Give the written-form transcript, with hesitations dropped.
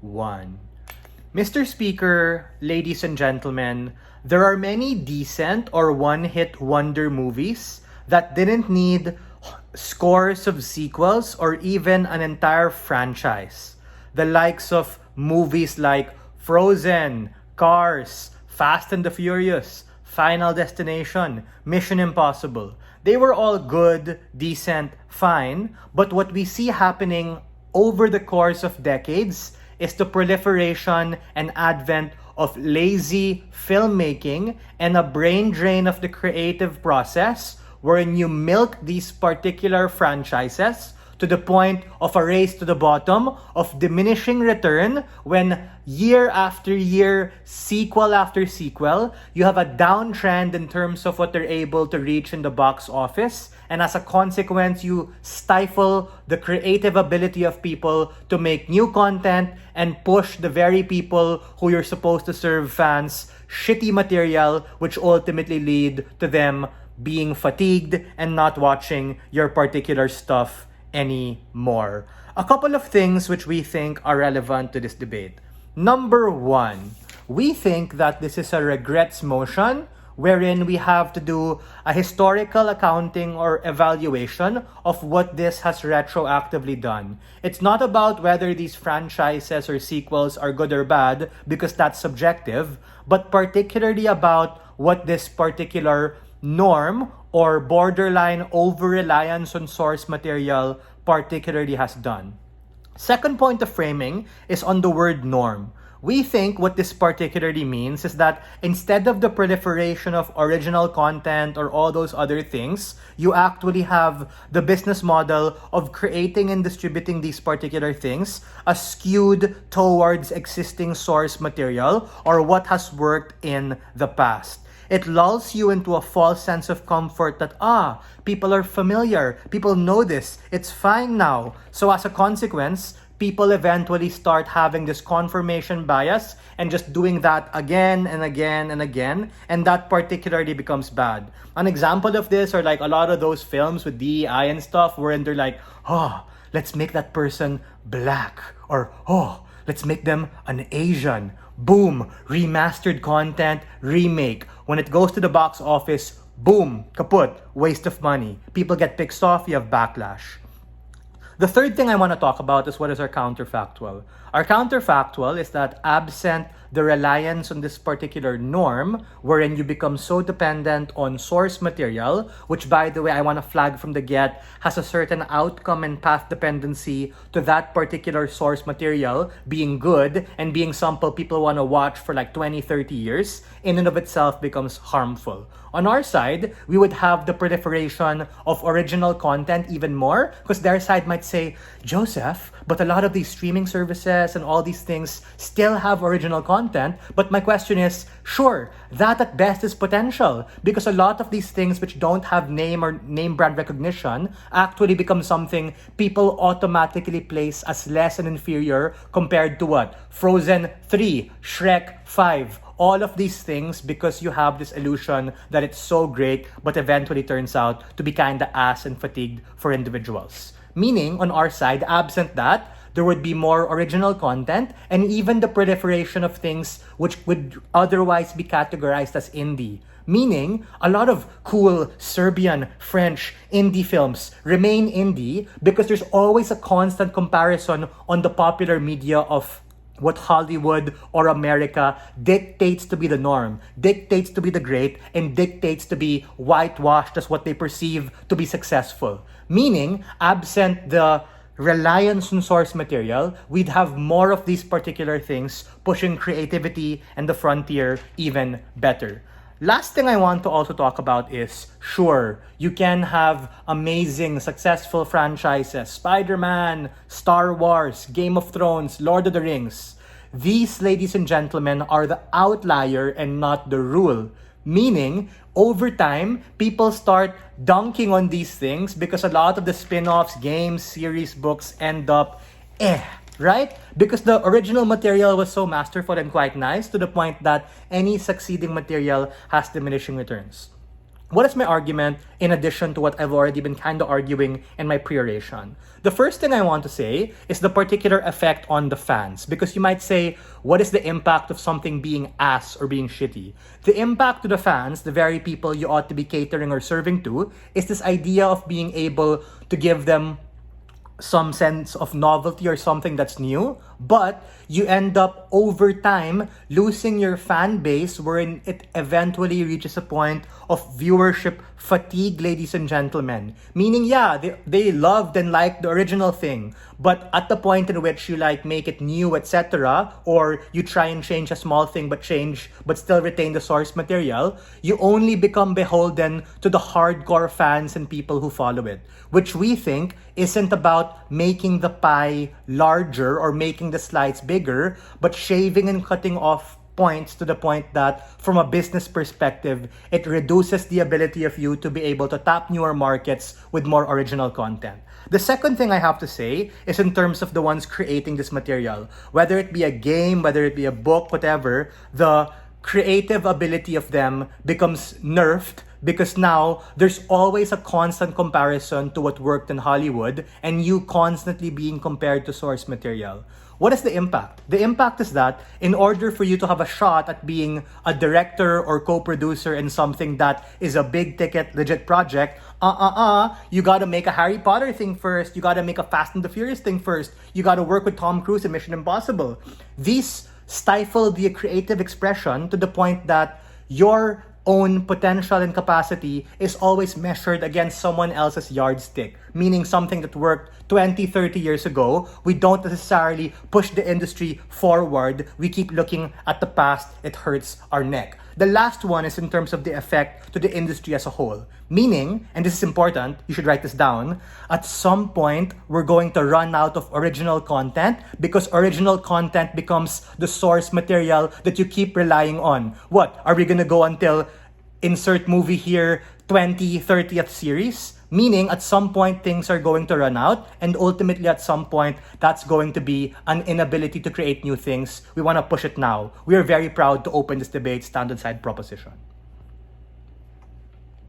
1. Mr. Speaker, ladies and gentlemen, there are many decent or one-hit wonder movies that didn't need scores of sequels or even an entire franchise. The likes of movies like Frozen, Cars, Fast and the Furious, Final Destination, Mission Impossible. They were all good, decent, fine, but what we see happening over the course of decades is the proliferation and advent of lazy filmmaking and a brain drain of the creative process wherein you milk these particular franchises to the point of a race to the bottom of diminishing return when year after year, sequel after sequel, you have a downtrend in terms of what they're able to reach in the box office. And as a consequence, you stifle the creative ability of people to make new content and push the very people who you're supposed to serve fans shitty material, which ultimately lead to them being fatigued and not watching your particular stuff anymore. A couple of things which we think are relevant to this debate. Number 1, we think that this is a regrets motion wherein we have to do a historical accounting or evaluation of what this has retroactively done. It's not about whether these franchises or sequels are good or bad because that's subjective, but particularly about what this particular norm or borderline over-reliance on source material particularly has done. Second point of framing is on the word norm. We think what this particularly means is that instead of the proliferation of original content or all those other things, you actually have the business model of creating and distributing these particular things as skewed towards existing source material or what has worked in the past. It lulls you into a false sense of comfort that, people are familiar, people know this, it's fine now. So as a consequence, people eventually start having this confirmation bias and just doing that again and again and again, and that particularly becomes bad. An example of this are like a lot of those films with DEI and stuff wherein they're like, let's make that person black, or let's make them an Asian. Boom, remastered content, remake. When it goes to the box office, boom, kaput, waste of money. People get pissed off, you have backlash. The third thing I want to talk about is what is our counterfactual. Our counterfactual is that absent the reliance on this particular norm, wherein you become so dependent on source material, which by the way, I want to flag from the get, has a certain outcome and path dependency to that particular source material being good and being something people want to watch for like 20, 30 years, in and of itself becomes harmful. On our side, we would have the proliferation of original content even more, because their side might say, Joseph, but a lot of these streaming services and all these things still have original content. But my question is, sure, that at best is potential, because a lot of these things which don't have name or name brand recognition actually become something people automatically place as less and inferior compared to what? Frozen 3, Shrek 5, all of these things, because you have this illusion that it's so great, but eventually turns out to be kinda ass and fatigued for individuals. Meaning, on our side, absent that, there would be more original content and even the proliferation of things which would otherwise be categorized as indie. Meaning, a lot of cool Serbian, French, indie films remain indie because there's always a constant comparison on the popular media of what Hollywood or America dictates to be the norm, dictates to be the great, and dictates to be whitewashed as what they perceive to be successful. Meaning, absent the reliance on source material, we'd have more of these particular things pushing creativity and the frontier even better. Last thing I want to also talk about is, sure, you can have amazing, successful franchises, Spider-Man, Star Wars, Game of Thrones, Lord of the Rings. These, ladies and gentlemen, are the outlier and not the rule. Meaning, over time, people start dunking on these things because a lot of the spin-offs, games, series, books end up right? Because the original material was so masterful and quite nice to the point that any succeeding material has diminishing returns. What is my argument in addition to what I've already been kind of arguing in my pre-oration? The first thing I want to say is the particular effect on the fans. Because you might say, what is the impact of something being ass or being shitty? The impact to the fans, the very people you ought to be catering or serving to, is this idea of being able to give them some sense of novelty or something that's new, but you end up over time losing your fan base wherein it eventually reaches a point of viewership fatigue, ladies and gentlemen. Meaning, yeah, they loved and liked the original thing, but at the point in which you like make it new, etc., or you try and change a small thing but still retain the source material, you only become beholden to the hardcore fans and people who follow it, which we think isn't about making the pie larger or making the slice bigger, but shaving and cutting off points to the point that from a business perspective, it reduces the ability of you to be able to tap newer markets with more original content. The second thing I have to say is in terms of the ones creating this material, whether it be a game, whether it be a book, whatever, the creative ability of them becomes nerfed because now there's always a constant comparison to what worked in Hollywood and you constantly being compared to source material. What is the impact? The impact is that in order for you to have a shot at being a director or co-producer in something that is a big ticket, legit project, you gotta make a Harry Potter thing first, you gotta make a Fast and the Furious thing first, you gotta work with Tom Cruise in Mission Impossible. These stifle the creative expression to the point that your own potential and capacity is always measured against someone else's yardstick, meaning something that worked 20, 30 years ago. We don't necessarily push the industry forward. We keep looking at the past. It hurts our neck. The last one is in terms of the effect to the industry as a whole. Meaning, and this is important, you should write this down, at some point, we're going to run out of original content because original content becomes the source material that you keep relying on. What? Are we going to go until insert movie here, 20, 30th series? Meaning, at some point, things are going to run out, and ultimately, at some point, that's going to be an inability to create new things. We want to push it now. We are very proud to open this debate, stand on side proposition.